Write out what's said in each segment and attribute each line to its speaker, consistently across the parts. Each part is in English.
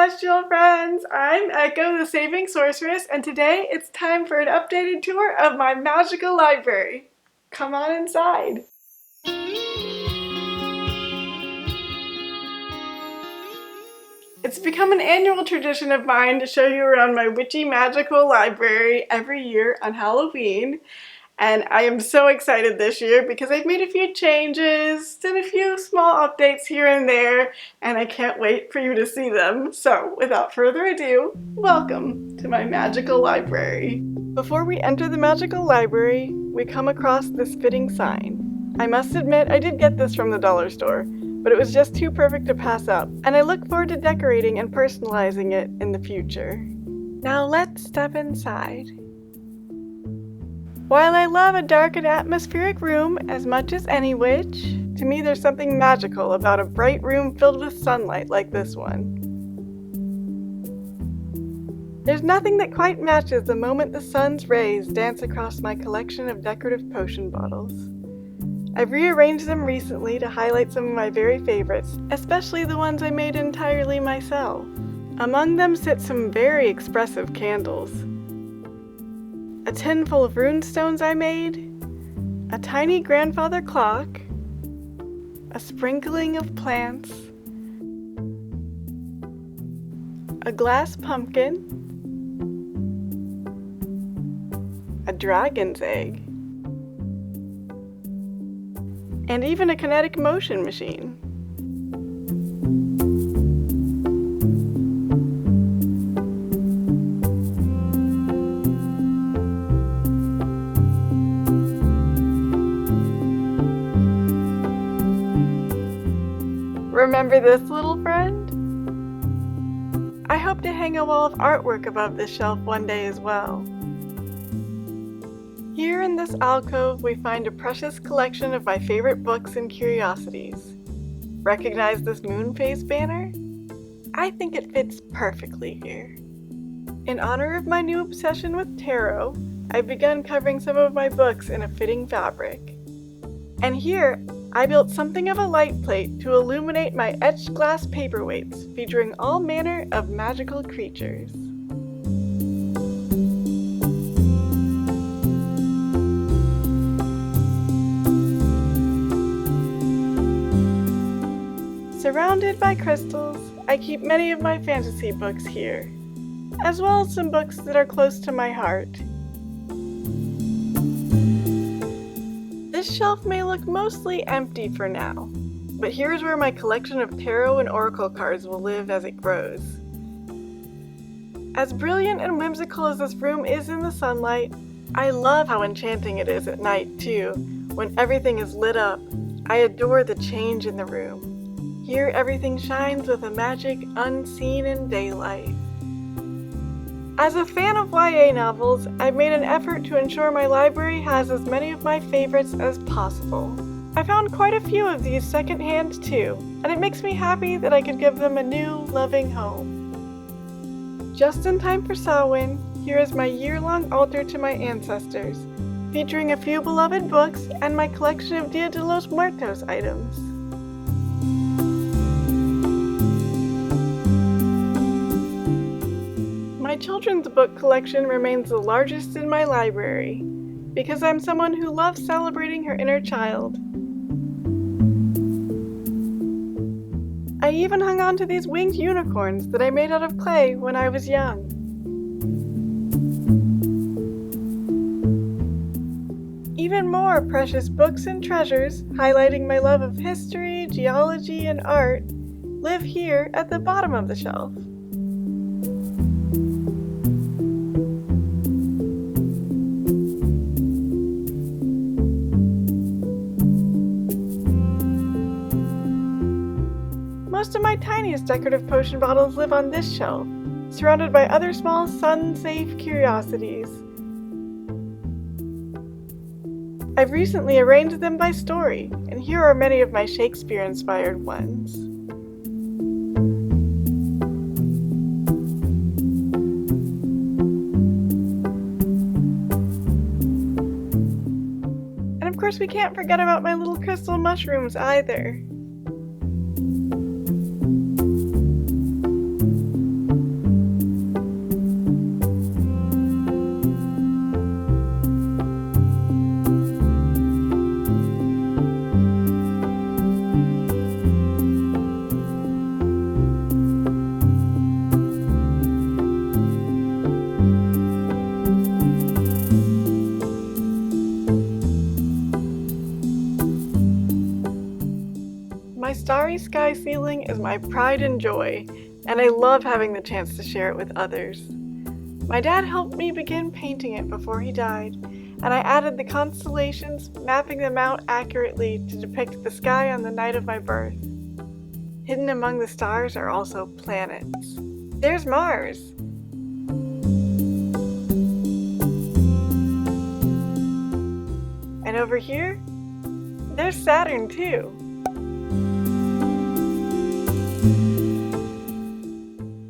Speaker 1: celestial friends! I'm Echo, the Saving Sorceress, and today it's time for an updated tour of my magical library. Come on inside. It's become an annual tradition of mine to show you around my witchy magical library every year on Halloween. And I am so excited this year because I've made a few changes, done a few small updates here and there, and I can't wait for you to see them. So without further ado, welcome to my magical library. Before we enter the magical library, we come across this fitting sign. I must admit I did get this from the dollar store, but it was just too perfect to pass up, and I look forward to decorating and personalizing it in the future. Now let's step inside. While I love a dark and atmospheric room as much as any witch, to me there's something magical about a bright room filled with sunlight like this one. There's nothing that quite matches the moment the sun's rays dance across my collection of decorative potion bottles. I've rearranged them recently to highlight some of my very favorites, especially the ones I made entirely myself. Among them sit some very expressive candles, a tin full of rune stones I made, a tiny grandfather clock, a sprinkling of plants, a glass pumpkin, a dragon's egg, and even a kinetic motion machine. Remember this little friend? I hope to hang a wall of artwork above this shelf one day as well. Here in this alcove we find a precious collection of my favorite books and curiosities. Recognize this moon phase banner? I think it fits perfectly here. In honor of my new obsession with tarot, I've begun covering some of my books in a fitting fabric. And here, I built something of a light plate to illuminate my etched glass paperweights featuring all manner of magical creatures. Surrounded by crystals, I keep many of my fantasy books here, as well as some books that are close to my heart. This shelf may look mostly empty for now, but here's where my collection of tarot and oracle cards will live as it grows. As brilliant and whimsical as this room is in the sunlight, I love how enchanting it is at night too, when everything is lit up. I adore the change in the room. Here everything shines with a magic unseen in daylight. As a fan of YA novels, I've made an effort to ensure my library has as many of my favorites as possible. I found quite a few of these secondhand too, and it makes me happy that I could give them a new, loving home. Just in time for Samhain, here is my year-long altar to my ancestors, featuring a few beloved books and my collection of Dia de los Muertos items. My children's book collection remains the largest in my library, because I'm someone who loves celebrating her inner child. I even hung on to these winged unicorns that I made out of clay when I was young. Even more precious books and treasures, highlighting my love of history, geology, and art, live here at the bottom of the shelf. Most of my tiniest decorative potion bottles live on this shelf, surrounded by other small sun-safe curiosities. I've recently arranged them by story, and here are many of my Shakespeare-inspired ones. And of course we can't forget about my little crystal mushrooms either. starry sky ceiling is my pride and joy, and I love having the chance to share it with others. My dad helped me begin painting it before he died, and I added the constellations, mapping them out accurately to depict the sky on the night of my birth. Hidden among the stars are also planets. There's Mars! And over here, there's Saturn too.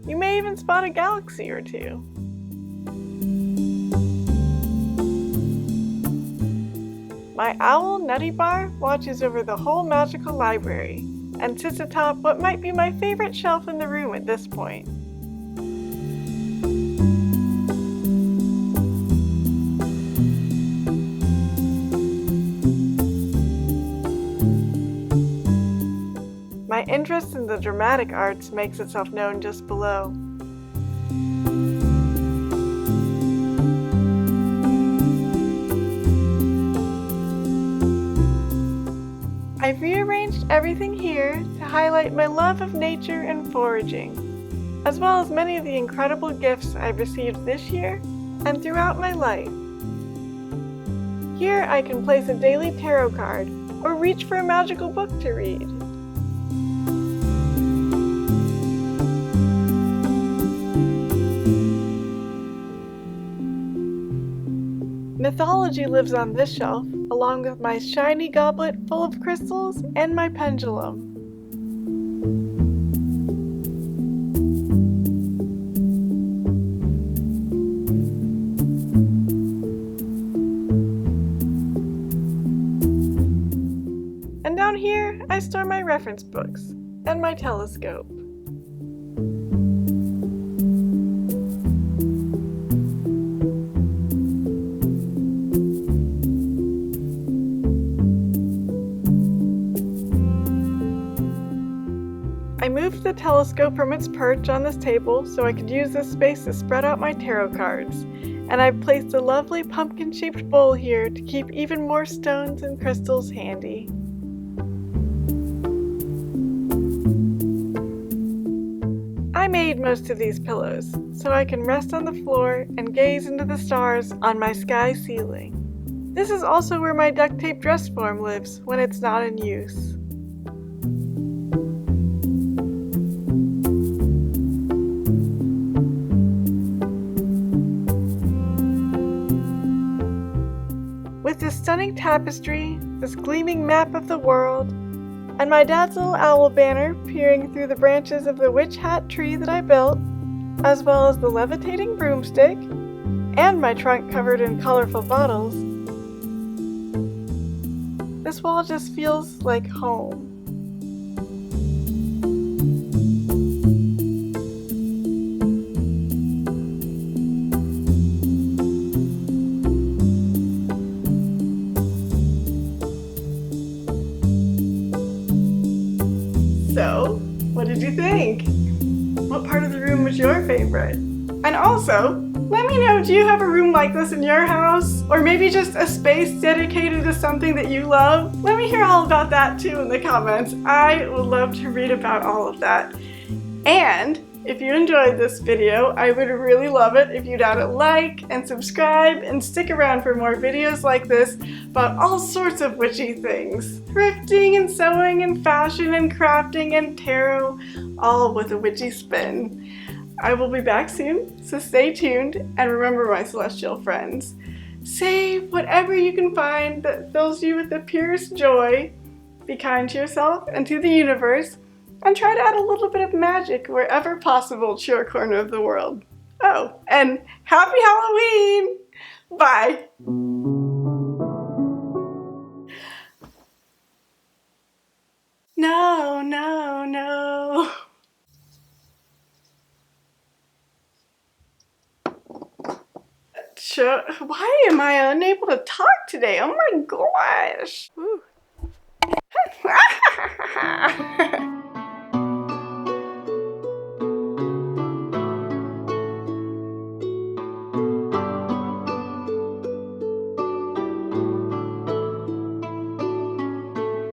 Speaker 1: You may even spot a galaxy or two. My owl, Nutty Bar, watches over the whole magical library and sits atop what might be my favorite shelf in the room at this point. My interest in the dramatic arts makes itself known just below. I've rearranged everything here to highlight my love of nature and foraging, as well as many of the incredible gifts I've received this year and throughout my life. Here I can place a daily tarot card or reach for a magical book to read. Mythology lives on this shelf, along with my shiny goblet full of crystals and my pendulum. And down here, I store my reference books and my telescope. I moved the telescope from its perch on this table so I could use this space to spread out my tarot cards, and I've placed a lovely pumpkin-shaped bowl here to keep even more stones and crystals handy. I made most of these pillows so I can rest on the floor and gaze into the stars on my sky ceiling. This is also where my duct tape dress form lives when it's not in use. With this stunning tapestry, this gleaming map of the world, and my dad's little owl banner peering through the branches of the witch hat tree that I built, as well as the levitating broomstick, and my trunk covered in colorful bottles, this wall just feels like home. So, what did you think? What part of the room was your favorite? And also, let me know, do you have a room like this in your house? Or maybe just a space dedicated to something that you love? Let me hear all about that too in the comments. I would love to read about all of that. And if you enjoyed this video, I would really love it if you'd add a like and subscribe and stick around for more videos like this about all sorts of witchy things. Thrifting and sewing and fashion and crafting and tarot, all with a witchy spin. I will be back soon, so stay tuned, and remember, my celestial friends, save whatever you can find that fills you with the purest joy, be kind to yourself and to the universe, and try to add a little bit of magic wherever possible to your corner of the world. Oh, and happy Halloween! Bye! No, no, no. Sure. Why am I unable to talk today? Oh my gosh.